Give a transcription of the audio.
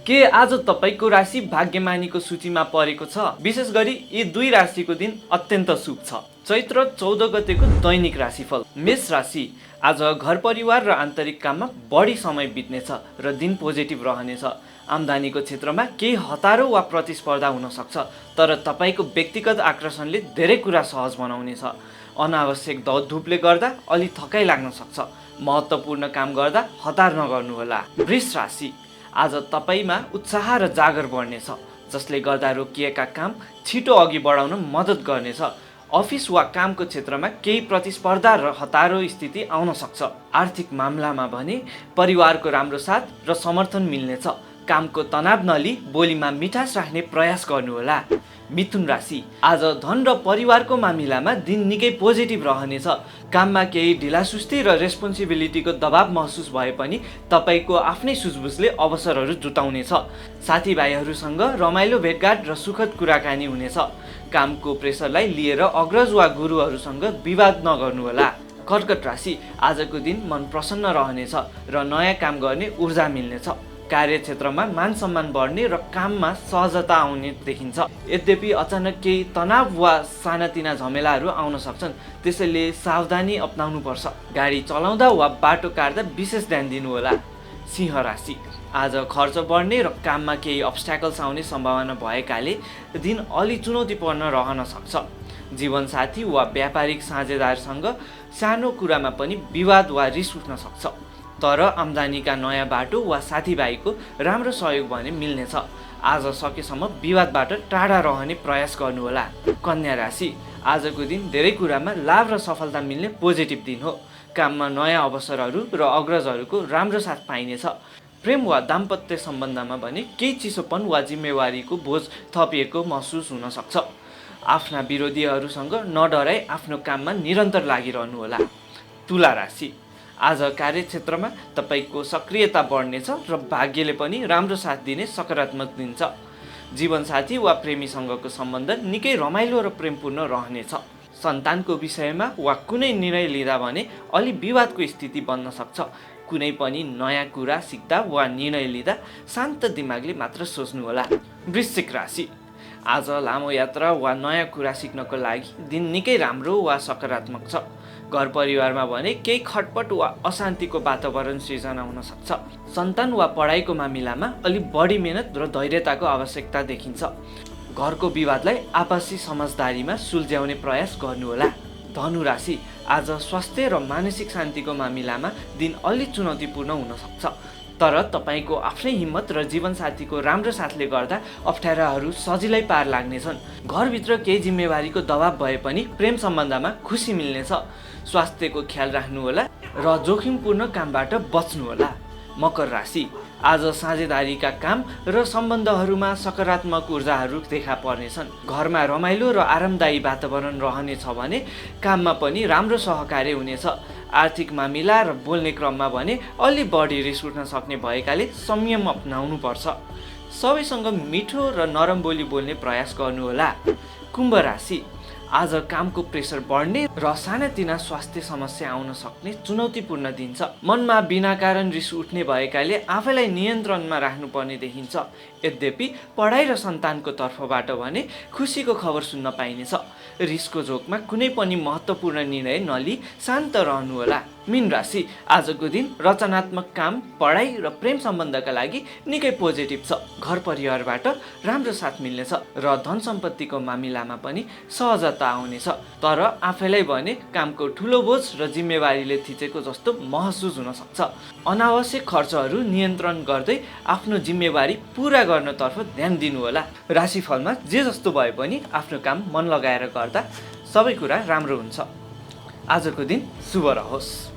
के आज तपाईको राशि भाग्यमानीको सूचीमा परेको छ? विशेष गरी यी दुई राशिको दिन अत्यन्त शुभ छ। चैत्र 14 गतेको दैनिक राशिफल। मेष राशि, आज घर परिवार र आन्तरिक काममा बढी समय बित्नेछ र दिन पोजिटिभ रहनेछ। आम्दानीको क्षेत्रमा केही हतारो वा प्रतिस्पर्धा हुन सक्छ, तर तपाईको व्यक्तिगत आकर्षणले धेरै कुरा सहज बनाउनेछ। अनावश्यक दौडधुपले गर्दा अलि थकाइ लाग्न सक्छ। महत्त्वपूर्ण काम गर्दा हतार नगर्नुहोला। वृष राशि, आज तपाईमा उत्साह र जागर बढ्नेछ, जसले गर्दा रोकिएका काम छिटो अघि बढाउन मद्दत गर्नेछ। अफिस वा कामको क्षेत्रमा केही प्रतिस्पर्धा र हतारो स्थिति आउन सक्छ। आर्थिक मामलामा भने परिवारको राम्रो साथ र समर्थन मिल्नेछ। कामको तनाव नलिई बोलीमा मिठास राख्ने प्रयास गर्नुहोला। मिथुन राशि, आज धन र परिवारको मामिलामा दिन निकै पोजिटिभ रहनेछ। काममा केही ढिलासुस्ती र रेस्पोन्सिबिलिटीको दबाव महसुस भए पनि तपाईको आफ्नै सुझबुझले अवसरहरू जुटाउनेछ। साथीभाइहरूसँग रमाइलो भेटघाट र सुखद कुराकानी हुनेछ। कामको प्रेसरलाई लिएर अग्रज वा गुरुहरूसँग विवाद नगर्नुहोला। कर्कट राशि, आजको दिन मन प्रसन्न रहनेछ र नयाँ काम गर्ने ऊर्जा मिल्नेछ। कार्यक्षेत्रमा मान सम्मान बढ्ने र काममा सहजता आउने देखिन्छ। यद्यपि अचानक केही तनाव वा सानातिना झमेलाहरू आउन सक्छन्, त्यसैले सावधानी अपनाउनुपर्छ। गाडी चलाउँदा वा बाटो काट्दा विशेष ध्यान दिनुहोला। सिंह राशि, आज खर्च बढ्ने र काममा केही अब्स्ट्याकल्स आउने सम्भावना भएकाले दिन अलि चुनौतीपूर्ण रहन सक्छ। जीवनसाथी वा व्यापारिक साझेदारसँग सानो कुरामा पनि विवाद वा रिस उठ्न सक्छ, तर आम्दानीका नयाँ बाटो वा साथीभाइको राम्रो सहयोग भने मिल्नेछ। आज सकेसम्म विवादबाट टाढा रहने प्रयास गर्नुहोला। कन्या राशि, आजको दिन धेरै कुरामा लाभ र सफलता मिल्ने पोजिटिभ दिन हो। काममा नयाँ अवसरहरू र अग्रजहरूको राम्रो साथ पाइनेछ। प्रेम वा दाम्पत्य सम्बन्धमा भने केही चिसोपन वा जिम्मेवारीको बोझ थपिएको महसुस हुन सक्छ। आफ्ना विरोधीहरूसँग नडराई आफ्नो काममा निरन्तर लागिरहनुहोला। तुला राशि, आज कार्यक्षेत्रमा तपाईको सक्रियता बढ्नेछ र भाग्यले पनि राम्रो साथ दिने सकारात्मक दिन छ। जीवनसाथी वा प्रेमीसँगको सम्बन्ध निकै रमाइलो र प्रेमपूर्ण रहनेछ। सन्तानको विषयमा वा कुनै निर्णय लिँदा भने अलि विवादको स्थिति बन्न सक्छ। कुनै पनि नयाँ कुरा सिक्दा वा निर्णय लिँदा शान्त दिमागले मात्र सोच्नुहोला। वृश्चिक राशि, आज लामो यात्रा वा नयाँ कुरा सिक्नको लागि दिन निकै राम्रो वा सकारात्मक छ। घर परिवारमा भने केही खटपट वा अशान्तिको वातावरण सृजना हुन सक्छ। सन्तान वा पढाइको मामिलामा अलि बढी मेहनत र धैर्यताको आवश्यकता देखिन्छ। घरको विवादलाई आपसी समझदारीमा सुल्झ्याउने प्रयास गर्नुहोला। धनु राशि, आज स्वास्थ्य र मानसिक शान्तिको मामिलामा दिन अलि चुनौतीपूर्ण हुन सक्छ, तर तपाईको आफ्नै हिम्मत र जीवनसाथीको राम्रो साथले गर्दा अप्ठ्याराहरू सजिलै पार लाग्नेछन्। घरभित्र केही जिम्मेवारीको दबाव भए पनि प्रेम सम्बन्धमा खुसी मिल्नेछ। स्वास्थ्यको ख्याल राख्नुहोला र जोखिमपूर्ण कामबाट बच्नुहोला। मकर राशि, आज साझेदारीका काम र सम्बन्धहरूमा सकारात्मक ऊर्जाहरू देखा पर्नेछन्। घरमा रमाइलो र आरामदायी वातावरण रहनेछ भने काममा पनि राम्रो सहकार्य हुनेछ। आर्थिक मामिला र बोल्ने क्रममा भने अलि बढी रिस उठ्न सक्ने भएकाले संयम अपनाउनु पर्छ। सबैसँग मिठो र नरम बोली बोल्ने प्रयास गर्नुहोला। कुम्भ राशि, आज कामको प्रेसर बढ्ने र सानातिना स्वास्थ्य समस्या आउन सक्ने चुनौतीपूर्ण दिन छ। मनमा बिना कारण रिस उठ्ने भएकाले आफैलाई नियन्त्रणमा राख्नुपर्ने देखिन्छ। यद्यपि पढाइ र सन्तानको तर्फबाट भने खुसीको खबर सुन्न पाइनेछ। रिसको झोकमा कुनै पनि महत्त्वपूर्ण निर्णय नलिई शान्त रहनुहोला। मीन राशि, आजको दिन रचनात्मक काम, पढाइ र प्रेम सम्बन्धका लागि निकै पोजिटिभ छ। घर परिवारबाट राम्रो साथ मिल्नेछ र धन सम्पत्तिको मामिलामा पनि सहजता आउनेछ, तर आफैलाई भने कामको ठुलो बोझ र जिम्मेवारीले थिचेको जस्तो महसुस हुन सक्छ। अनावश्यक खर्चहरू नियन्त्रण गर्दै आफ्नो जिम्मेवारी पुरा गर्नतर्फ ध्यान दिनुहोला। राशिफलमा जे जस्तो भए पनि आफ्नो काम मन लगाएर गर्दा सबै कुरा राम्रो हुन्छ। आजको दिन शुभ रहोस्।